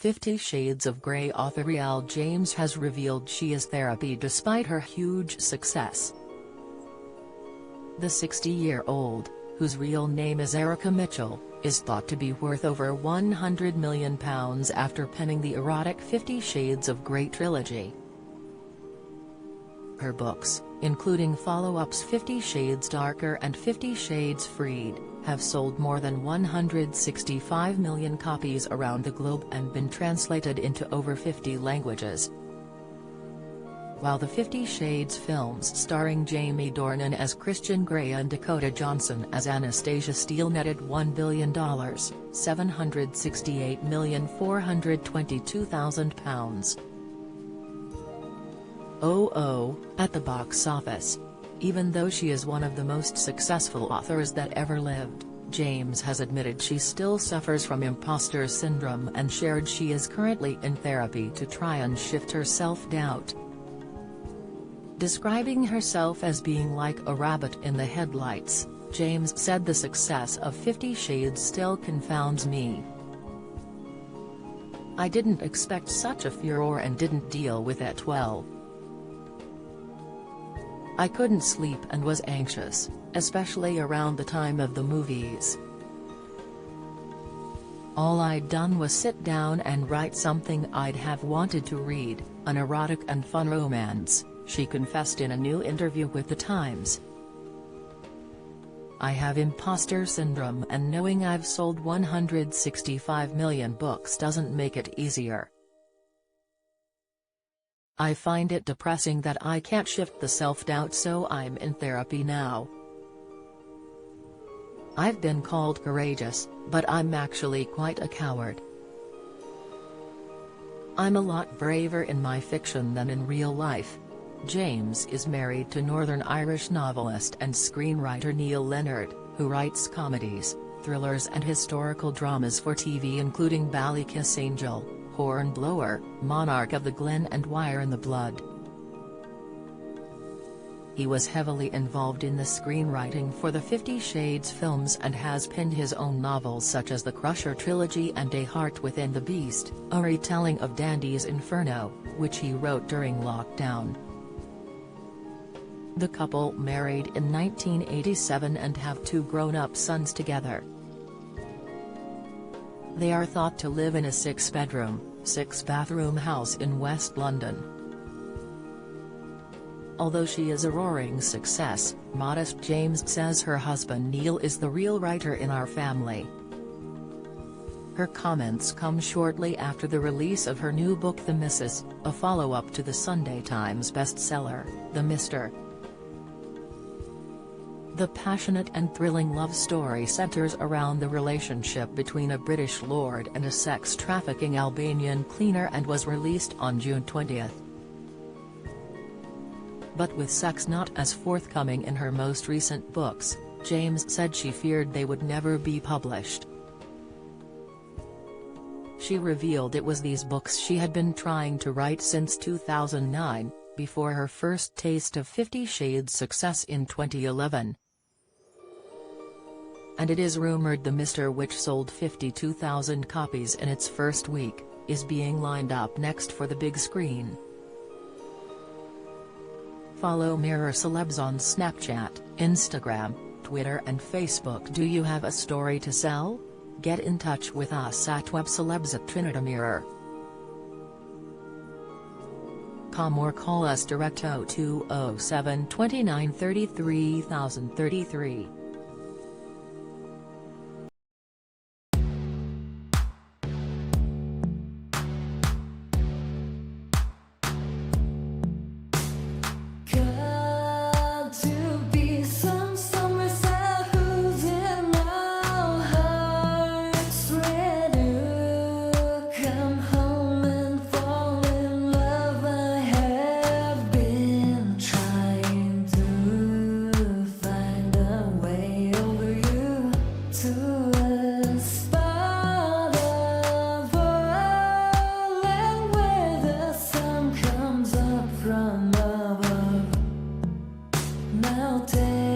50 Shades of Grey author Riel James has revealed she is therapy despite her huge success. The 60-year-old, whose real name is Erica Mitchell, is thought to be worth over £100 million after penning the erotic 50 Shades of Grey trilogy. Her books, including follow-ups 50 Shades Darker and 50 Shades Freed, have sold more than 165 million copies around the globe and been translated into over 50 languages. While the 50 Shades films starring Jamie Dornan as Christian Grey and Dakota Johnson as Anastasia Steele netted $1 billion, £768,422,000. At the box office. Even though she is one of the most successful authors that ever lived, James has admitted she still suffers from imposter syndrome and shared she is currently in therapy to try and shift her self-doubt. Describing herself as being like a rabbit in the headlights, James said the success of 50 Shades still confounds me. I didn't expect such a furor and didn't deal with it well. I couldn't sleep and was anxious, especially around the time of the movies. All I'd done was sit down and write something I'd have wanted to read, an erotic and fun romance, she confessed in a new interview with The Times. I have imposter syndrome and knowing I've sold 165 million books doesn't make it easier. I find it depressing that I can't shift the self-doubt, so I'm in therapy now. I've been called courageous, but I'm actually quite a coward. I'm a lot braver in my fiction than in real life. James is married to Northern Irish novelist and screenwriter Neil Leonard, who writes comedies, thrillers and historical dramas for TV including Ballykiss Angel, Hornblower, Monarch of the Glen and Wire in the Blood. He was heavily involved in the screenwriting for the 50 Shades films and has penned his own novels such as the Crusher trilogy and A Heart Within the Beast, a retelling of Dandy's Inferno, which he wrote during lockdown. The couple married in 1987 and have 2 grown-up sons together. They are thought to live in a 6-bedroom, 6-bathroom house in West London. Although she is a roaring success, modest James says her husband Neil is the real writer in our family. Her comments come shortly after the release of her new book The Missus, a follow-up to the Sunday Times bestseller, The Mr. The passionate and thrilling love story centers around the relationship between a British lord and a sex-trafficking Albanian cleaner and was released on June 20. But with sex not as forthcoming in her most recent books, James said she feared they would never be published. She revealed it was these books she had been trying to write since 2009, before her first taste of 50 Shades success in 2011. And it is rumored The Mr., which sold 52,000 copies in its first week, is being lined up next for the big screen. Follow Mirror Celebs on Snapchat, Instagram, Twitter and Facebook. Do you have a story to sell? Get in touch with us at webcelebs@trinitymirror.com or call us direct 0207 29 33 033. Now take